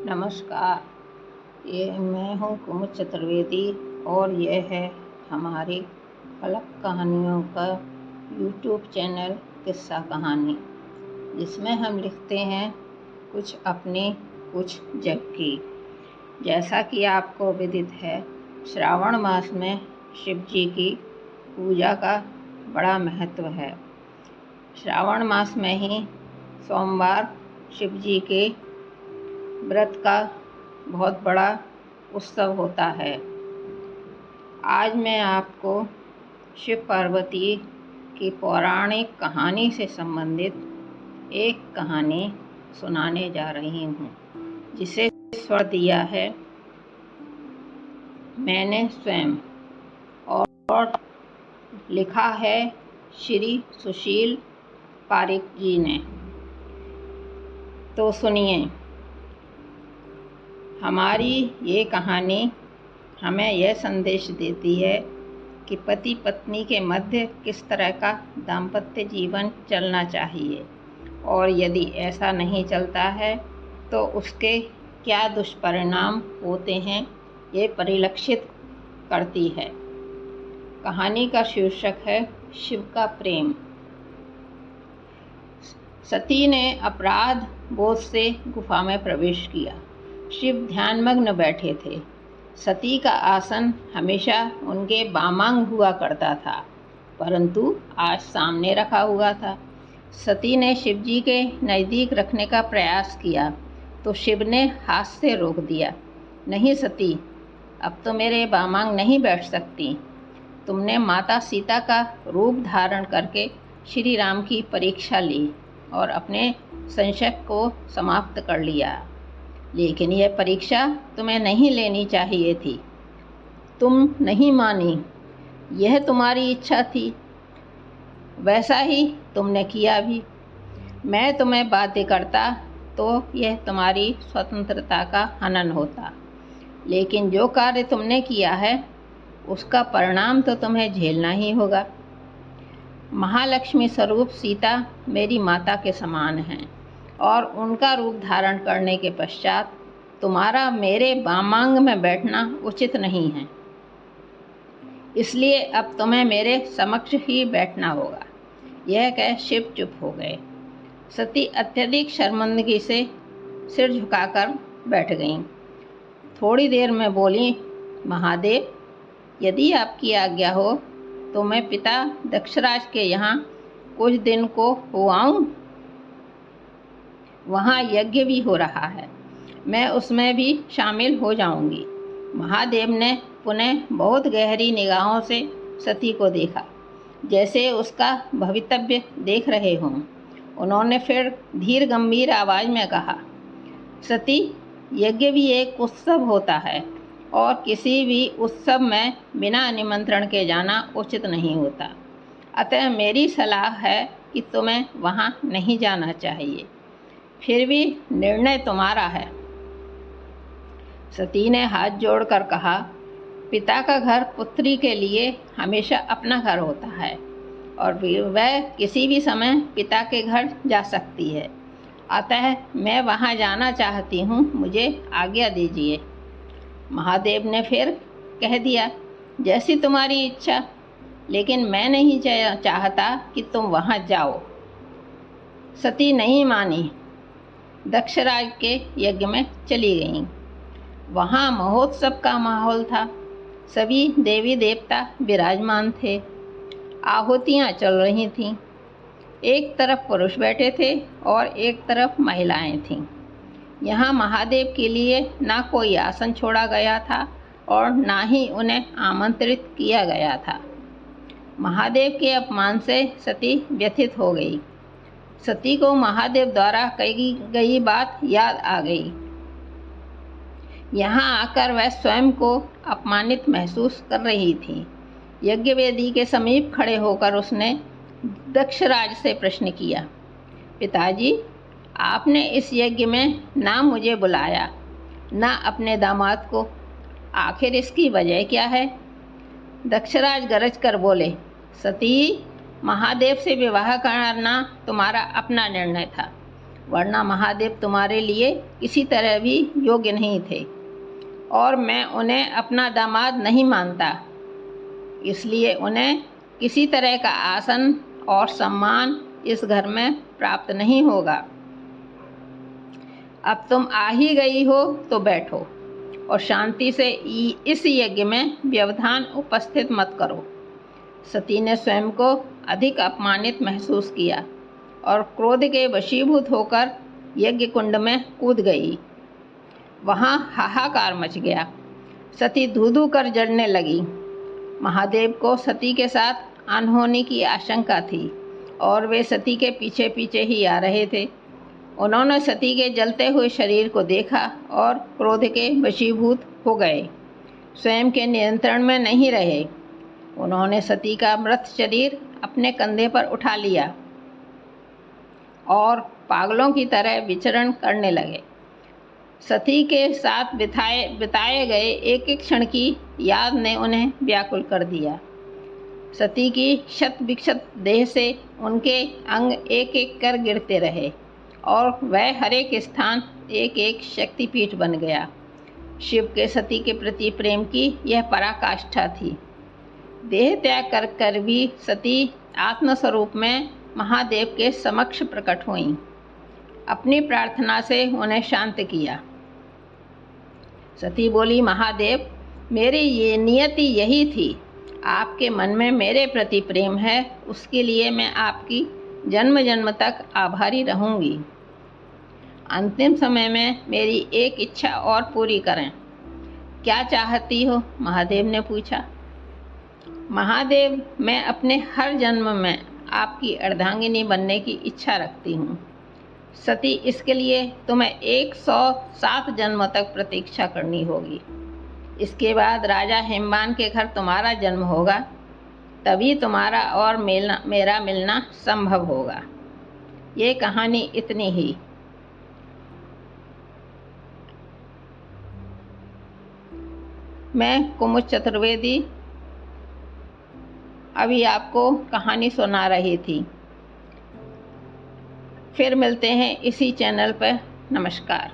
नमस्कार। ये मैं हूँ कुमुद चतुर्वेदी और यह है हमारी फलक कहानियों का यूट्यूब चैनल किस्सा कहानी, जिसमें हम लिखते हैं कुछ अपनी कुछ जग की। जैसा कि आपको विदित है, श्रावण मास में शिव जी की पूजा का बड़ा महत्व है। श्रावण मास में ही सोमवार शिव जी के व्रत का बहुत बड़ा उत्सव होता है। आज मैं आपको शिव पार्वती की पौराणिक कहानी से संबंधित एक कहानी सुनाने जा रही हूँ, जिसे स्वर दिया है मैंने स्वयं और लिखा है श्री सुशील पारिक जी ने। तो सुनिए, हमारी ये कहानी हमें यह संदेश देती है कि पति पत्नी के मध्य किस तरह का दाम्पत्य जीवन चलना चाहिए, और यदि ऐसा नहीं चलता है तो उसके क्या दुष्परिणाम होते हैं, ये परिलक्षित करती है। कहानी का शीर्षक है शिव का प्रेम। सती ने अपराध बोध से गुफा में प्रवेश किया। शिव ध्यानमग्न बैठे थे। सती का आसन हमेशा उनके बामांग हुआ करता था, परंतु आज सामने रखा हुआ था। सती ने शिव जी के नज़दीक रखने का प्रयास किया तो शिव ने हाथ से रोक दिया। नहीं सती, अब तो मेरे बामांग नहीं बैठ सकती। तुमने माता सीता का रूप धारण करके श्री राम की परीक्षा ली और अपने संशय को समाप्त कर लिया, लेकिन यह परीक्षा तुम्हें नहीं लेनी चाहिए थी। तुम नहीं मानी, यह तुम्हारी इच्छा थी, वैसा ही तुमने किया भी। मैं तुम्हें बाध्य करता तो यह तुम्हारी स्वतंत्रता का हनन होता, लेकिन जो कार्य तुमने किया है उसका परिणाम तो तुम्हें झेलना ही होगा। महालक्ष्मी स्वरूप सीता मेरी माता के समान हैं, और उनका रूप धारण करने के पश्चात तुम्हारा मेरे बामांग में बैठना उचित नहीं है, इसलिए अब तुम्हें मेरे समक्ष ही बैठना होगा। यह कह शिव चुप हो गए। सती अत्यधिक शर्मिंदगी से सिर झुकाकर बैठ गईं। थोड़ी देर में बोली, महादेव, यदि आपकी आज्ञा हो तो मैं पिता दक्षराज के यहाँ कुछ दिन को हो आऊँ। वहाँ यज्ञ भी हो रहा है, मैं उसमें भी शामिल हो जाऊंगी। महादेव ने पुनः बहुत गहरी निगाहों से सती को देखा, जैसे उसका भवितव्य देख रहे हों। उन्होंने फिर धीर गंभीर आवाज में कहा, सती, यज्ञ भी एक उत्सव होता है, और किसी भी उत्सव में बिना निमंत्रण के जाना उचित नहीं होता। अतः मेरी सलाह है कि तुम्हें वहाँ नहीं जाना चाहिए। फिर भी निर्णय तुम्हारा है। सती ने हाथ जोड़कर कहा, पिता का घर पुत्री के लिए हमेशा अपना घर होता है, और वह किसी भी समय पिता के घर जा सकती है। अतः मैं वहाँ जाना चाहती हूँ, मुझे आज्ञा दीजिए। महादेव ने फिर कह दिया, जैसी तुम्हारी इच्छा, लेकिन मैं नहीं चाहता कि तुम वहाँ जाओ। सती नहीं मानी, दक्षराज के यज्ञ में चली गईं। वहाँ महोत्सव का माहौल था। सभी देवी देवता विराजमान थे। आहुतियाँ चल रही थीं। एक तरफ पुरुष बैठे थे और एक तरफ महिलाएं थीं। यहाँ महादेव के लिए ना कोई आसन छोड़ा गया था और ना ही उन्हें आमंत्रित किया गया था। महादेव के अपमान से सती व्यथित हो गई। सती को महादेव द्वारा कही गई बात याद आ गई। यहाँ आकर वह स्वयं को अपमानित महसूस कर रही थी। यज्ञवेदी के समीप खड़े होकर उसने दक्षराज से प्रश्न किया, पिताजी, आपने इस यज्ञ में ना मुझे बुलाया, ना अपने दामाद को। आखिर इसकी वजह क्या है? दक्षराज गरज कर बोले, सती, महादेव से विवाह करना तुम्हारा अपना निर्णय था। वरना महादेव तुम्हारे लिए किसी तरह भी योग्य नहीं थे और मैं उन्हें अपना दामाद नहीं मानता, इसलिए उन्हें किसी तरह का आसन और सम्मान इस घर में प्राप्त नहीं होगा। अब तुम आ ही गई हो तो बैठो और शांति से इस यज्ञ में व्यवधान उपस्थित मत करो। सती ने स्वयं को अधिक अपमानित महसूस किया और क्रोध के वशीभूत होकर यज्ञ कुंड में कूद गई। वहाँ हाहाकार मच गया। सती धू धू कर जलने लगी। महादेव को सती के साथ अनहोनी की आशंका थी और वे सती के पीछे पीछे ही आ रहे थे। उन्होंने सती के जलते हुए शरीर को देखा और क्रोध के वशीभूत हो गए, स्वयं के नियंत्रण में नहीं रहे। उन्होंने सती का मृत शरीर अपने कंधे पर उठा लिया और पागलों की तरह विचरण करने लगे। सती के साथ बिताए गए एक एक क्षण की याद ने उन्हें व्याकुल कर दिया। सती की क्षत विक्षत देह से उनके अंग एक एक कर गिरते रहे और वह हर एक स्थान एक एक शक्तिपीठ बन गया। शिव के सती के प्रति प्रेम की यह पराकाष्ठा थी। देह त्याग कर कर भी सती आत्मस्वरूप में महादेव के समक्ष प्रकट हुईं। अपनी प्रार्थना से उन्हें शांत किया। सती बोली, महादेव, मेरी ये नियति यही थी। आपके मन में मेरे प्रति प्रेम है, उसके लिए मैं आपकी जन्म जन्म तक आभारी रहूंगी। अंतिम समय में मेरी एक इच्छा और पूरी करें। क्या चाहती हो? महादेव ने पूछा। महादेव, मैं अपने हर जन्म में आपकी अर्धांगिनी बनने की इच्छा रखती हूँ। सती, इसके लिए तुम्हें 107 जन्म तक प्रतीक्षा करनी होगी। इसके बाद राजा हिमवान के घर तुम्हारा जन्म होगा, तभी तुम्हारा और मेरा मिलना संभव होगा। ये कहानी इतनी ही। मैं कुमुद चतुर्वेदी अभी आपको कहानी सुना रही थी। फिर मिलते हैं इसी चैनल पर। नमस्कार।